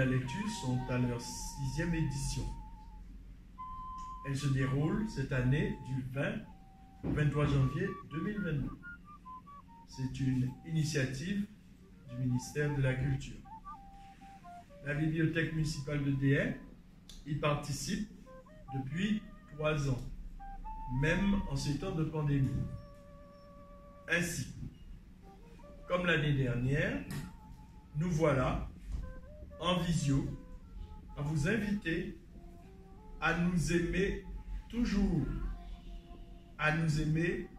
lecture sont à leur 6e édition. Elles se déroulent cette année du 20 au 23 janvier 2022. C'est une initiative du ministère de la Culture. La bibliothèque municipale de Déhay y participe depuis 3 ans, même en ces temps de pandémie. Ainsi, comme l'année dernière, nous voilà en visio à vous inviter à nous aimer toujours, à nous aimer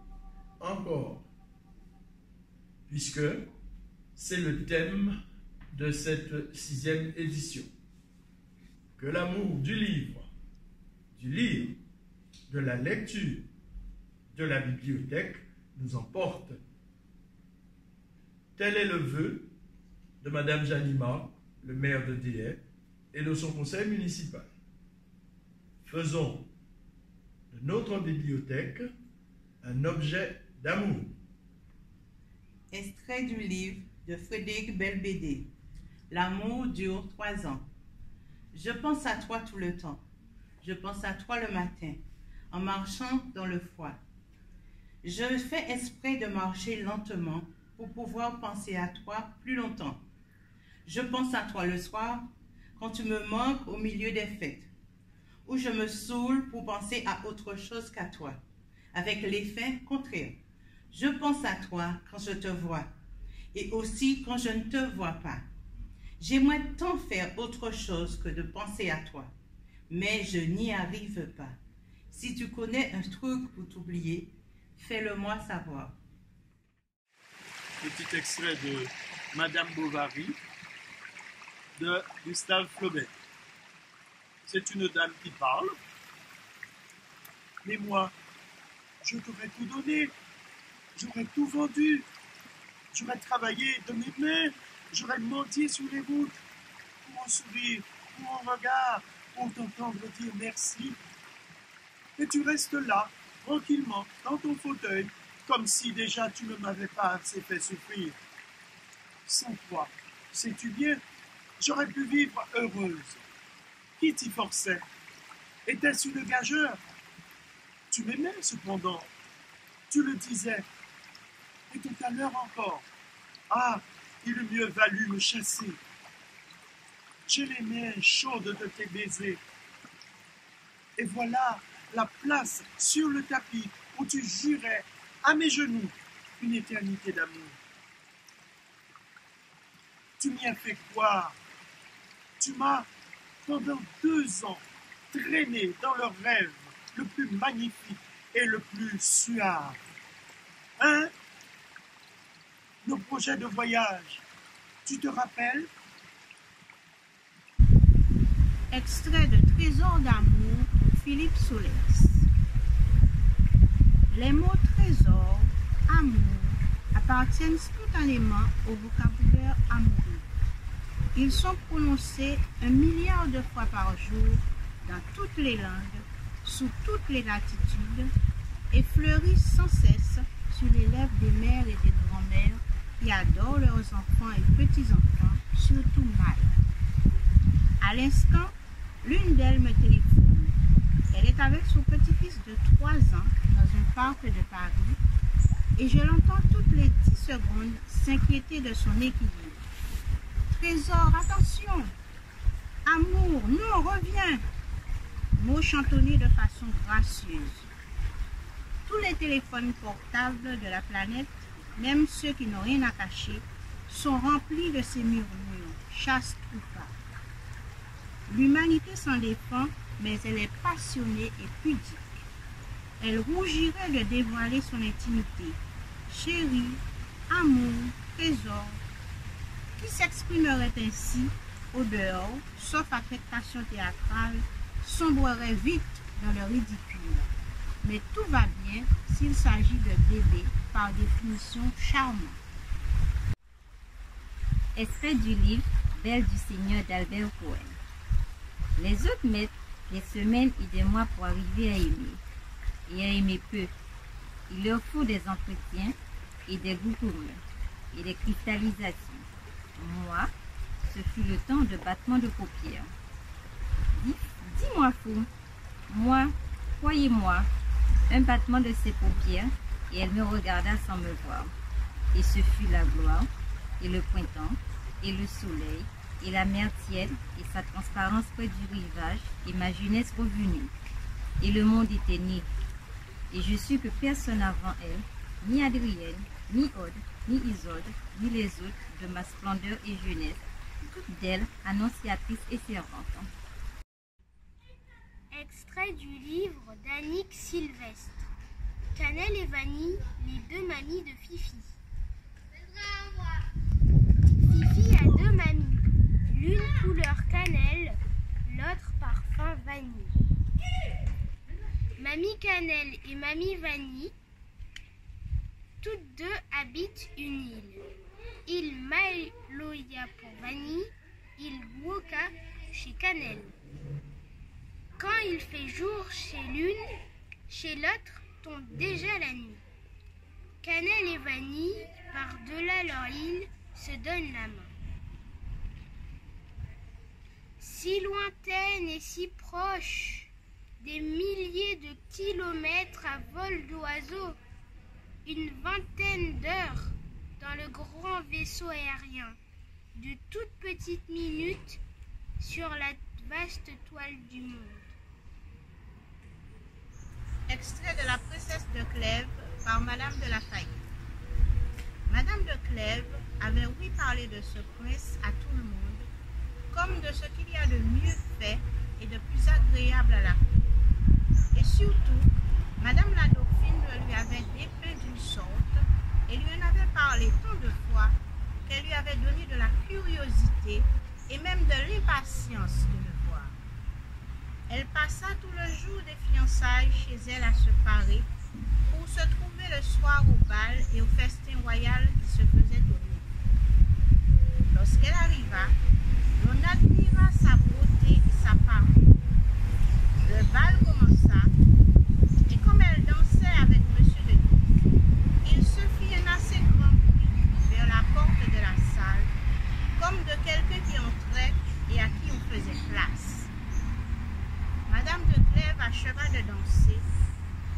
encore, puisque c'est le thème de cette 6e édition. Que l'amour du livre, du lire, de la lecture, de la bibliothèque nous emporte. Tel est le vœu de Madame Janima, le maire de Déhay, et de son conseil municipal. Faisons de notre bibliothèque un objet d'amour. Extrait du livre de Frédéric Belbédé. L'amour dure 3 ans. Je pense à toi tout le temps. Je pense à toi le matin, en marchant dans le froid. Je fais exprès de marcher lentement pour pouvoir penser à toi plus longtemps. Je pense à toi le soir, quand tu me manques au milieu des fêtes, où je me saoule pour penser à autre chose qu'à toi, avec l'effet contraire. Je pense à toi quand je te vois, et aussi quand je ne te vois pas. J'aimerais tant faire autre chose que de penser à toi, mais je n'y arrive pas. Si tu connais un truc pour t'oublier, fais-le-moi savoir. Petit extrait de Madame Bovary de Gustave Flaubert. C'est une dame qui parle. Mais moi, je t'aurais tout donné. J'aurais tout vendu. J'aurais travaillé de mes mains. J'aurais menti sur les routes. Pour un sourire, pour un regard, pour t'entendre dire merci. Et tu restes là, tranquillement, dans ton fauteuil, comme si déjà tu ne m'avais pas assez fait souffrir. Sans toi, sais-tu bien, j'aurais pu vivre heureuse. Qui t'y forçait? Était-ce une gageure? Tu m'aimais cependant. Tu le disais. Et tout à l'heure encore. Ah, il eût mieux valu me chasser. J'ai les mains chaudes de tes baisers. Et voilà la place sur le tapis où tu jurais à mes genoux une éternité d'amour. Tu m'y as fait croire. Tu m'as, pendant 2 ans, traîné dans le rêve le plus magnifique et le plus suave. Hein? Nos projets de voyage, tu te rappelles? Extrait de Trésor d'amour de Philippe Solers. Les mots trésor, amour appartiennent spontanément au vocabulaire amoureux. Ils sont prononcés 1 milliard de fois par jour dans toutes les langues, sous toutes les latitudes, et fleurissent sans cesse sur les lèvres des mères et des grands-mères qui adorent leurs enfants et petits-enfants, surtout mâles. À l'instant, l'une d'elles me téléphone. Elle est avec son petit-fils de 3 ans dans un parc de Paris et je l'entends toutes les 10 secondes s'inquiéter de son équilibre. Trésor, attention! Amour, non, reviens! Mots chantonnés de façon gracieuse. Tous les téléphones portables de la planète, même ceux qui n'ont rien à cacher, sont remplis de ces murmures, chastes ou pas. L'humanité s'en défend, mais elle est passionnée et pudique. Elle rougirait de dévoiler son intimité. Chérie, amour, trésor. Qui s'exprimerait ainsi au dehors, sauf affectation théâtrale, sombrerait vite dans le ridicule. Mais tout va bien s'il s'agit de bébés, par définition charmants. Extrait du livre Belle du Seigneur d'Albert Cohen. Les autres mettent des semaines et des mois pour arriver à aimer, et à aimer peu. Il leur faut des entretiens et des goûts communs, et des cristallisations. Moi, Ce fut le temps de battement de paupières. Dis-moi, fou. Moi, croyez-moi, un battement de ses paupières, et elle me regarda sans me voir. Et ce fut la gloire, et le printemps, et le soleil, et la mer tiède, et sa transparence près du rivage, et ma jeunesse revenue. Et le monde était né. Et je sus que personne avant elle, ni Adrienne, ni Aude, ni Isolde, ni les autres, de ma splendeur et jeunesse, toutes d'elles annonciatrices et servantes. Extrait du livre d'Annick Sylvestre. Cannelle et Vanille, les deux mamies de Fifi. Fifi a deux mamies, l'une couleur cannelle, l'autre parfum vanille. Mamie Cannelle et Mamie Vanille, toutes deux habitent une île. Il Maloya pour Vanille, il Woka chez Cannelle. Quand il fait jour chez l'une, chez l'autre tombe déjà la nuit. Cannelle et Vanille, par-delà leur île, se donnent la main. Si lointaine et si proche, des milliers de kilomètres à vol d'oiseau, une vingtaine d'heures dans le grand vaisseau aérien, de toutes petites minutes sur la vaste toile du monde. Extrait de La Princesse de Clèves par Madame de La Fayette. Madame de Clèves avait ouï parler de ce prince à tout le monde, comme de ce qu'il y a de mieux fait et de plus agréable à la vue. Et surtout, Madame la Dauphine le lui avait dépeint d'une sorte et lui en avait parlé tant de fois qu'elle lui avait donné de la curiosité et même de l'impatience de le voir. Elle passa tout le jour des fiançailles chez elle à se parer pour se trouver le soir au bal et au festin royal qui se faisait au Louvre. Lorsqu'elle arriva, l'on admira sa beauté et sa parure. Le bal commença et comme elle dansait avec M. de Guise, il se fit un assez grand bruit vers la porte de la salle, comme de quelqu'un qui entrait et à qui on faisait place. Madame de Clèves acheva de danser,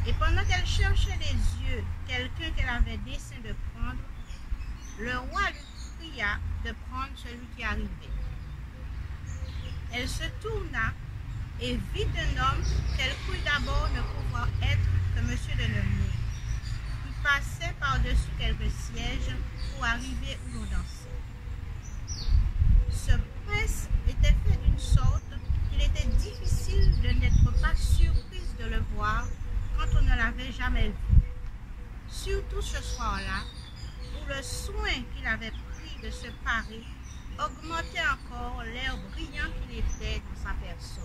et pendant qu'elle cherchait les yeux quelqu'un qu'elle avait dessein de prendre, le roi lui pria de prendre celui qui arrivait. Elle se tourna et vit un homme qu'elle crut d'abord ne pouvoir être que M. de Nemours, qui passait par-dessus quelques sièges pour arriver où l'on dansait. Ce prince était fait d'une sorte qu'il était difficile de n'être pas surprise de le voir quand on ne l'avait jamais vu. Surtout ce soir-là, où le soin qu'il avait pris de se parer augmentait encore l'air brillant qu'il était dans sa personne.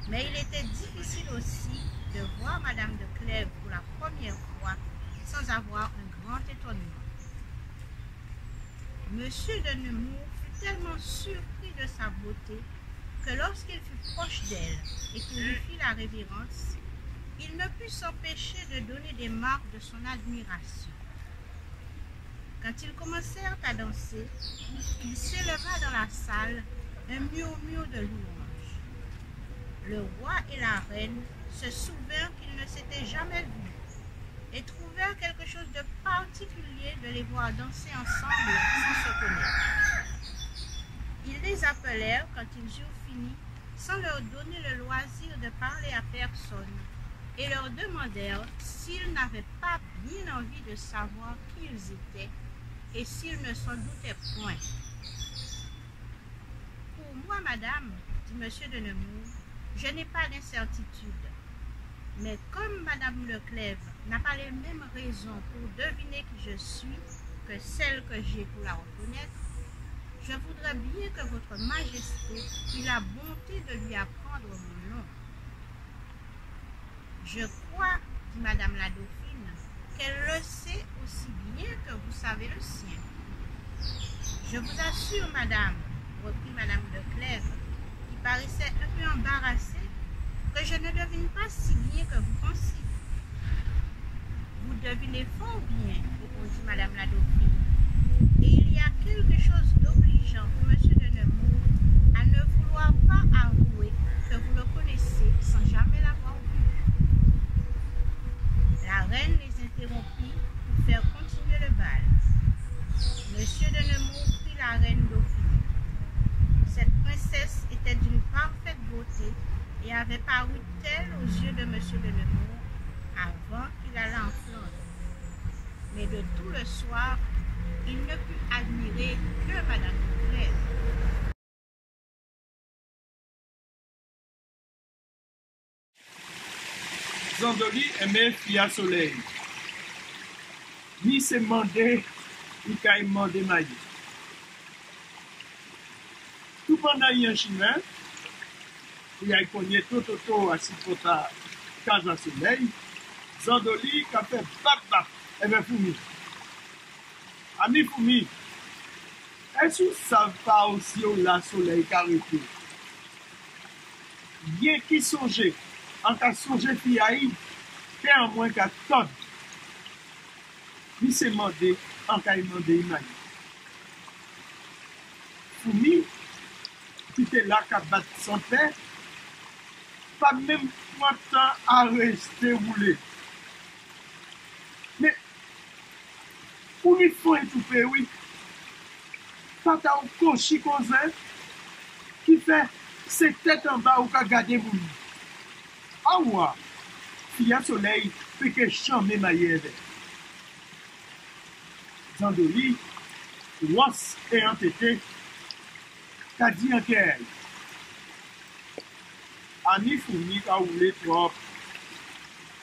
Mais il était difficile aussi de voir Madame de Clèves pour la première fois sans avoir un grand étonnement. Monsieur de Nemours fut tellement surpris de sa beauté que lorsqu'il fut proche d'elle et qu'il lui fit la révérence, il ne put s'empêcher de donner des marques de son admiration. Quand ils commencèrent à danser, il s'éleva dans la salle un murmure de louanges. Le roi et la reine se souvinrent qu'ils ne s'étaient jamais vus et trouvèrent quelque chose de particulier de les voir danser ensemble sans se connaître. Ils les appelèrent quand ils eurent fini, sans leur donner le loisir de parler à personne, et leur demandèrent s'ils n'avaient pas bien envie de savoir qui ils étaient et s'ils ne s'en doutaient point. Pour moi, madame, dit M. de Nemours, je n'ai pas d'incertitude. Mais comme Madame de Clèves n'a pas les mêmes raisons pour deviner qui je suis que celles que j'ai pour la reconnaître, je voudrais bien que votre majesté eût la bonté de lui apprendre mon nom. Je crois, dit Madame la Dauphine, qu'elle le sait aussi bien que vous savez le sien. Je vous assure, madame, reprit Madame de Clèves, qui paraissait un peu embarrassée, que je ne devine pas si bien que vous pensiez. Vous devinez fort bien, répondit Madame la Dauphine, et il y a quelque chose d'obligeant pour M. de Nemours à ne vouloir pas avouer que vous le connaissez sans jamais l'avoir vu. La reine les interrompit pour faire continuer le bal. M. de Nemours prit la reine Dauphine. Cette princesse était d'une parfaite beauté et avait paru telle aux yeux de M. de Nemours avant qu'il allât en Flandre. Mais de tout le soir, il ne put admirer que Madame de Clèves. Zandoli aimait Fia Soleil. Ni se mandé, ni kay mandé maillé. Tout pendant y a un chemin, il y a connu tout à Sipota, Casa Soleil, Zandoli qui a fait bap et bien Foumi. Ami Foumi, est-ce que ça va aussi au la soleil carrété? Bien qui songeait, en cas songeait Fiaï, fait en moins qu'à tonne. Ni se mandé, en cas demandé Imaï. Foumi, qui était là qu'à battre son père, pas même moins de temps à rester roulé. Mais, pour il faut étouffer, oui. Quand t'as un cochi cousin qui fait ses têtes en bas ou qu'à garder mon. Ah ouais, Fia Soleil fait que chambre maillère. Zandoli, Ross et entêté, qu'a dit en quel. Ani Foumi a roulé trop.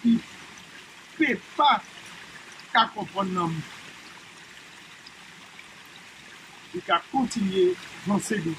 Il ne peut pas qu'à comprendre l'homme. Il a continué dans ses devants.